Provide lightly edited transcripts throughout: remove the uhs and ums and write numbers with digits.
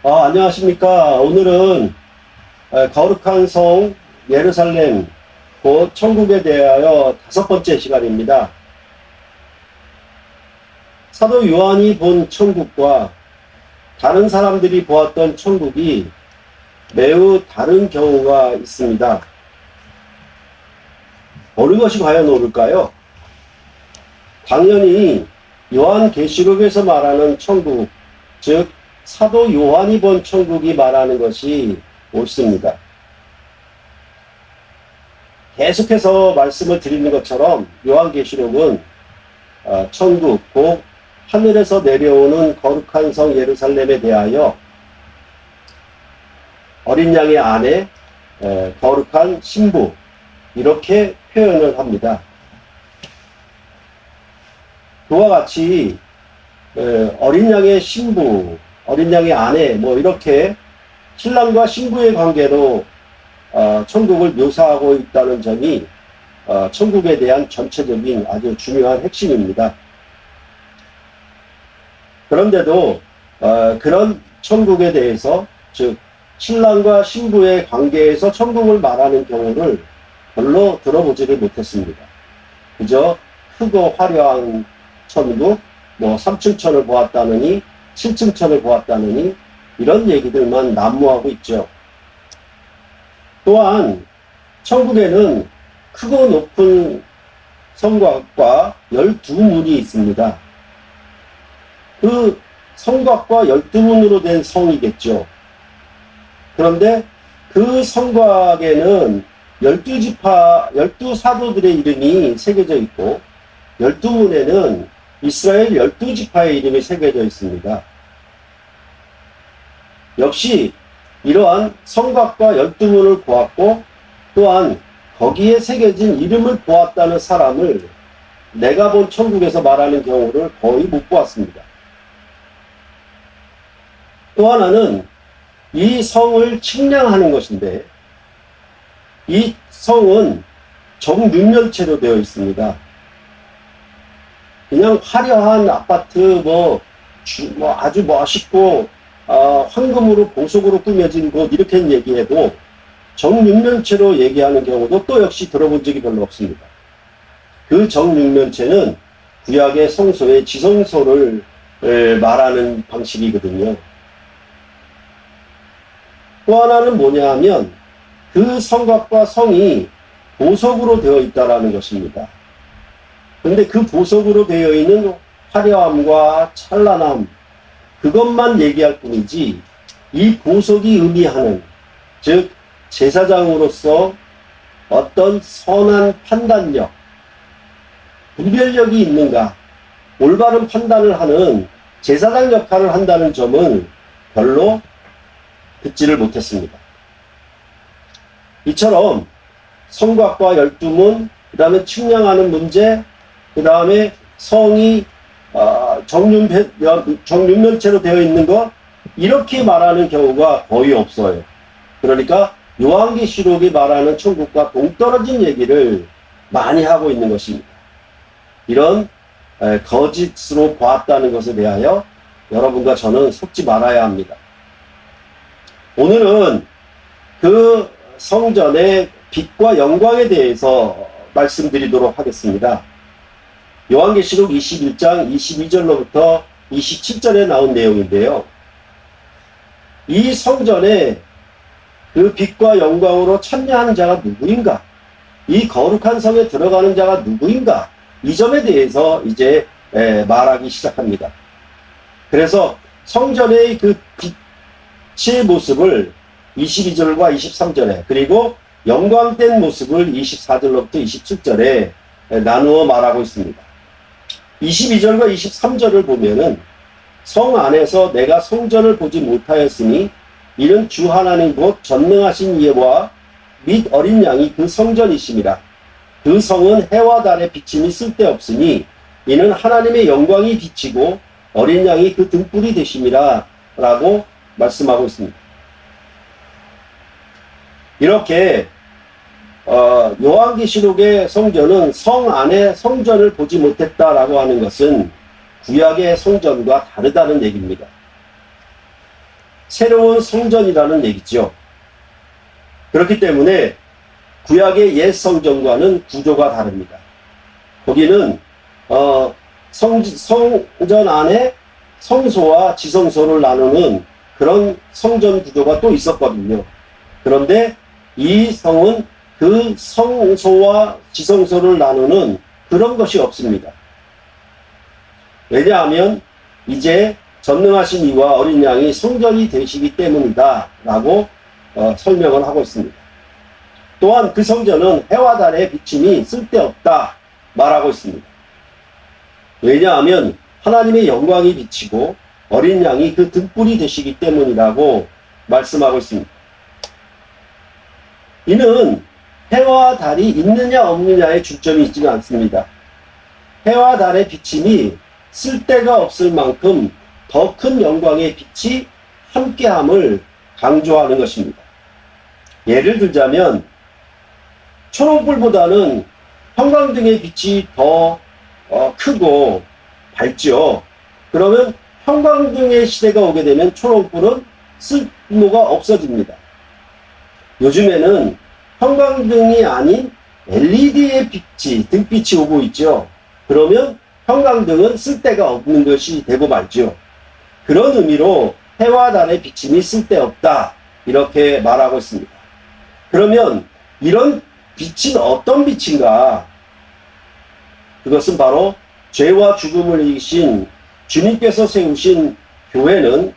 안녕하십니까. 오늘은 거룩한 성 예루살렘, 곧 천국에 대하여 5번째 시간입니다. 사도 요한이 본 천국과 다른 사람들이 보았던 천국이 매우 다른 경우가 있습니다. 어느 것이 과연 옳을까요? 당연히 요한계시록에서 말하는 천국, 즉 사도 요한이 본 천국이 말하는 것이 옳습니다. 계속해서 말씀을 드리는 것처럼 요한계시록은 천국, 곧 하늘에서 내려오는 거룩한 성 예루살렘에 대하여 어린 양의 아내, 거룩한 신부, 이렇게 표현을 합니다. 그와 같이 어린 양의 신부, 어린 양의 아내, 이렇게 신랑과 신부의 관계로 천국을 묘사하고 있다는 점이 천국에 대한 전체적인 아주 중요한 핵심입니다. 그런데도 그런 천국에 대해서, 즉 신랑과 신부의 관계에서 천국을 말하는 경우를 별로 들어보지를 못했습니다. 그저 크고 화려한 천국, 3층 천을 보았다느니 7층 천을 보았다느니 이런 얘기들만 난무하고 있죠. 또한 천국에는 크고 높은 성곽과 12문이 있습니다. 그 성곽과 12문으로 된 성이겠죠. 그런데 그 성곽에는 12지파, 12사도들의 이름이 새겨져 있고 12문에는 이스라엘 12지파의 이름이 새겨져 있습니다. 역시 이러한 성곽과 12문을 보았고 또한 거기에 새겨진 이름을 보았다는 사람을 내가 본 천국에서 말하는 경우를 거의 못 보았습니다. 또 하나는 이 성을 측량하는 것인데 이 성은 정육면체로 되어 있습니다. 그냥 화려한 아파트, 아주 멋있고, 황금으로 보석으로 꾸며진 곳, 이렇게 얘기해도 정육면체로 얘기하는 경우도 또 역시 들어본 적이 별로 없습니다. 그 정육면체는 구약의 성소의 지성소를 말하는 방식이거든요. 또 하나는 뭐냐 하면 그 성곽과 성이 보석으로 되어 있다는 것입니다. 그런데 그 보석으로 되어 있는 화려함과 찬란함, 그것만 얘기할 뿐이지 이 보석이 의미하는, 즉 제사장으로서 어떤 선한 판단력, 분별력이 있는가, 올바른 판단을 하는 제사장 역할을 한다는 점은 별로 듣지를 못했습니다. 이처럼 성곽과 12문, 그 다음에 측량하는 문제, 그 다음에 성이 정육면체로 되어 있는 것, 이렇게 말하는 경우가 거의 없어요. 그러니까 요한계시록이 말하는 천국과 동떨어진 얘기를 많이 하고 있는 것입니다. 이런 거짓으로 보았다는 것에 대하여 여러분과 저는 속지 말아야 합니다. 오늘은 그 성전의 빛과 영광에 대해서 말씀드리도록 하겠습니다. 요한계시록 21장 22절로부터 27절에 나온 내용인데요. 이 성전에 그 빛과 영광으로 참여하는 자가 누구인가? 이 거룩한 성에 들어가는 자가 누구인가? 이 점에 대해서 이제 말하기 시작합니다. 그래서 성전의 그 빛의 모습을 22절과 23절에, 그리고 영광된 모습을 24절로부터 27절에 나누어 말하고 있습니다. 22절과 23절을 보면은 성 안에서 내가 성전을 보지 못하였으니 이는 주 하나님 곧 전능하신 이와 및 어린 양이 그 성전이심이라. 그 성은 해와 달의 비침이 쓸데없으니 이는 하나님의 영광이 비치고 어린 양이 그 등불이 되심이라 라고 말씀하고 있습니다. 이렇게 요한계시록의 성전은 성 안에 성전을 보지 못했다라고 하는 것은 구약의 성전과 다르다는 얘기입니다. 새로운 성전이라는 얘기죠. 그렇기 때문에 구약의 옛 성전과는 구조가 다릅니다. 거기는 성전 안에 성소와 지성소를 나누는 그런 성전 구조가 또 있었거든요. 그런데 이 성은 그 성소와 지성소를 나누는 그런 것이 없습니다. 왜냐하면 이제 전능하신 이와 어린 양이 성전이 되시기 때문이다 라고 설명을 하고 있습니다. 또한 그 성전은 해와 달의 비침이 쓸데없다 말하고 있습니다. 왜냐하면 하나님의 영광이 비치고 어린 양이 그 등불이 되시기 때문이라고 말씀하고 있습니다. 이는 해와 달이 있느냐 없느냐에 중점이 있지는 않습니다. 해와 달의 비침이 쓸데가 없을 만큼 더 큰 영광의 빛이 함께함을 강조하는 것입니다. 예를 들자면 초롱불보다는 형광등의 빛이 더 크고 밝죠. 그러면 형광등의 시대가 오게 되면 초롱불은 쓸모가 없어집니다. 요즘에는 형광등이 아닌 LED의 빛이, 등빛이 오고 있죠. 그러면 형광등은 쓸데가 없는 것이 되고 말죠. 그런 의미로 해와 달의 비침이 쓸데없다 이렇게 말하고 있습니다. 그러면 이런 빛은 어떤 빛인가? 그것은 바로 죄와 죽음을 이기신 주님께서 세우신 교회는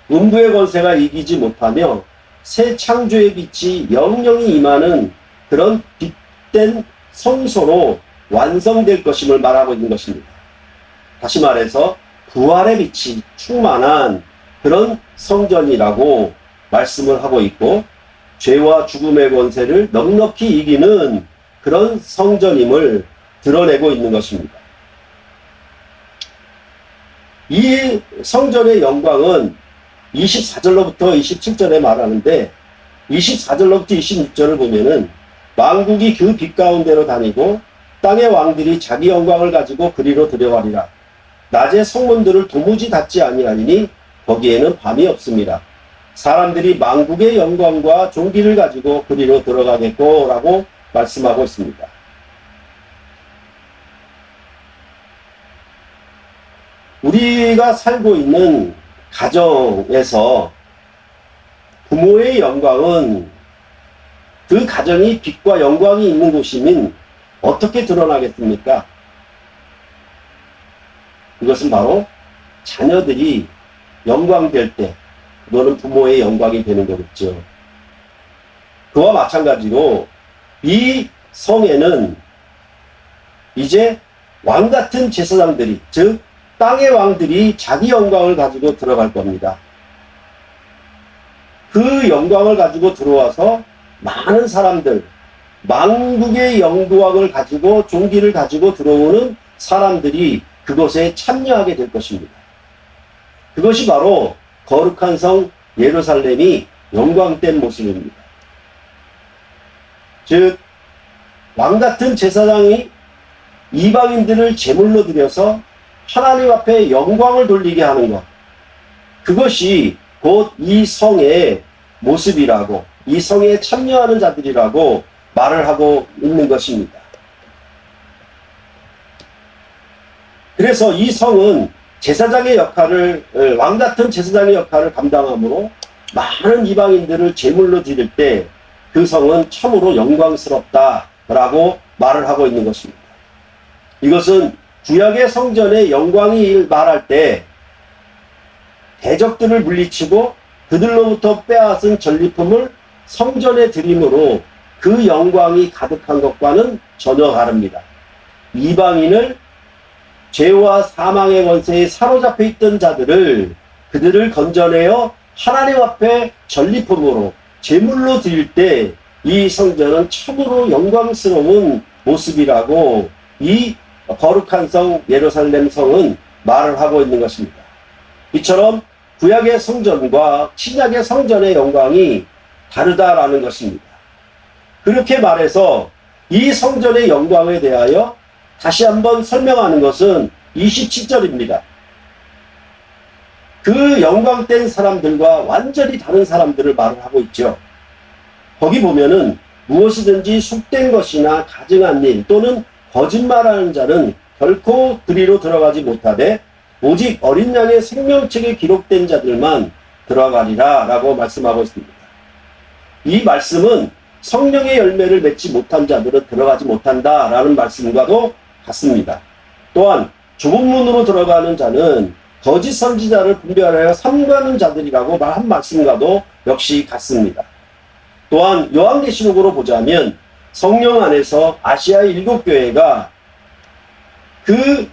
음부의 권세가 이기지 못하며 새 창조의 빛이 영영이 임하는 그런 빛된 성소로 완성될 것임을 말하고 있는 것입니다. 다시 말해서 부활의 빛이 충만한 그런 성전이라고 말씀을 하고 있고 죄와 죽음의 권세를 넉넉히 이기는 그런 성전임을 드러내고 있는 것입니다. 이 성전의 영광은 24절로부터 27절에 말하는데 24절로부터 26절을 보면은 만국이 그 빛 가운데로 다니고 땅의 왕들이 자기 영광을 가지고 그리로 들어가리라. 낮에 성문들을 도무지 닫지 아니하리니 거기에는 밤이 없습니다. 사람들이 만국의 영광과 존귀를 가지고 그리로 들어가겠고 라고 말씀하고 있습니다. 우리가 살고 있는 가정에서 부모의 영광은 그 가정이 빛과 영광이 있는 곳이면 어떻게 드러나겠습니까? 그것은 바로 자녀들이 영광될 때 그거는 부모의 영광이 되는 거겠죠. 그와 마찬가지로 이 성에는 이제 왕같은 제사장들이, 즉 땅의 왕들이 자기 영광을 가지고 들어갈 겁니다. 그 영광을 가지고 들어와서 많은 사람들, 만국의 영광을 가지고 존귀를 가지고 들어오는 사람들이 그것에 참여하게 될 것입니다. 그것이 바로 거룩한 성 예루살렘이 영광된 모습입니다. 즉 왕같은 제사장이 이방인들을 제물로 드려서 하나님 앞에 영광을 돌리게 하는 것, 그것이 곧 이 성의 모습이라고, 이 성에 참여하는 자들이라고 말을 하고 있는 것입니다. 그래서 이 성은 제사장의 역할을, 왕같은 제사장의 역할을 감당하므로 많은 이방인들을 제물로 드릴 때 그 성은 참으로 영광스럽다라고 말을 하고 있는 것입니다. 이것은 구약의 성전의 영광이 말할 때 대적들을 물리치고 그들로부터 빼앗은 전리품을 성전에 드림으로 그 영광이 가득한 것과는 전혀 다릅니다. 이방인을 죄와 사망의 권세에 사로잡혀 있던 자들을, 그들을 건져내어 하나님 앞에 전리품으로 제물로 드릴 때 이 성전은 참으로 영광스러운 모습이라고 이 거룩한 성 예루살렘 성은 말을 하고 있는 것입니다. 이처럼 구약의 성전과 신약의 성전의 영광이 다르다라는 것입니다. 그렇게 말해서 이 성전의 영광에 대하여 다시 한번 설명하는 것은 27절입니다. 그 영광된 사람들과 완전히 다른 사람들을 말을 하고 있죠. 거기 보면은 무엇이든지 속된 것이나 가증한 일 또는 거짓말하는 자는 결코 그리로 들어가지 못하되 오직 어린 양의 생명책에 기록된 자들만 들어가리라 라고 말씀하고 있습니다. 이 말씀은 성령의 열매를 맺지 못한 자들은 들어가지 못한다 라는 말씀과도 같습니다. 또한 좁은 문으로 들어가는 자는 거짓 선지자를 분별하여 삼가는 자들이라고 한 말씀과도 역시 같습니다. 또한 요한계시록으로 보자면 성령 안에서 아시아의 7교회가 그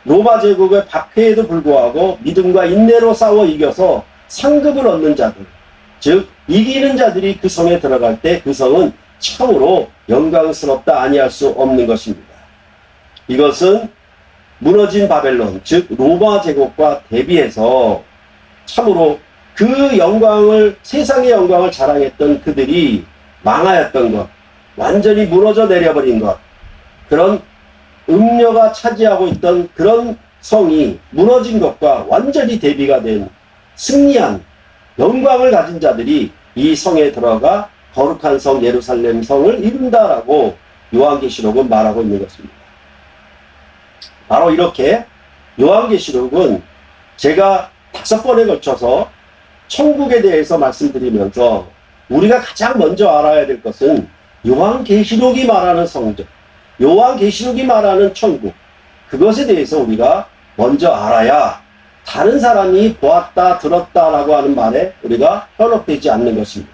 로마 제국의 박해에도 불구하고 믿음과 인내로 싸워 이겨서 상급을 얻는 자들, 즉 이기는 자들이 그 성에 들어갈 때 그 성은 참으로 영광스럽다 아니할 수 없는 것입니다. 이것은 무너진 바벨론, 즉 로마 제국과 대비해서 참으로 그 영광을, 세상의 영광을 자랑했던 그들이 망하였던 것, 완전히 무너져 내려버린 것, 그런 음녀가 차지하고 있던 그런 성이 무너진 것과 완전히 대비가 된 승리한 영광을 가진 자들이 이 성에 들어가 거룩한 성 예루살렘 성을 이룬다라고 요한계시록은 말하고 있는 것입니다. 바로 이렇게 요한계시록은 제가 5번에 걸쳐서 천국에 대해서 말씀드리면서 우리가 가장 먼저 알아야 될 것은 요한계시록이 말하는 성전, 요한계시록이 말하는 천국, 그것에 대해서 우리가 먼저 알아야 다른 사람이 보았다 들었다라고 하는 말에 우리가 현혹되지 않는 것입니다.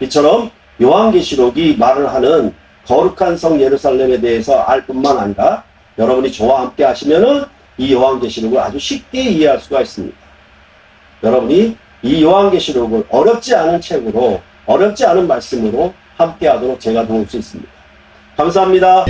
이처럼 요한계시록이 말을 하는 거룩한 성 예루살렘에 대해서 알 뿐만 아니라 여러분이 저와 함께 하시면은 이 요한계시록을 아주 쉽게 이해할 수가 있습니다. 여러분이 이 요한계시록을 어렵지 않은 책으로, 어렵지 않은 말씀으로 함께 하도록 제가 도울 수 있습니다. 감사합니다.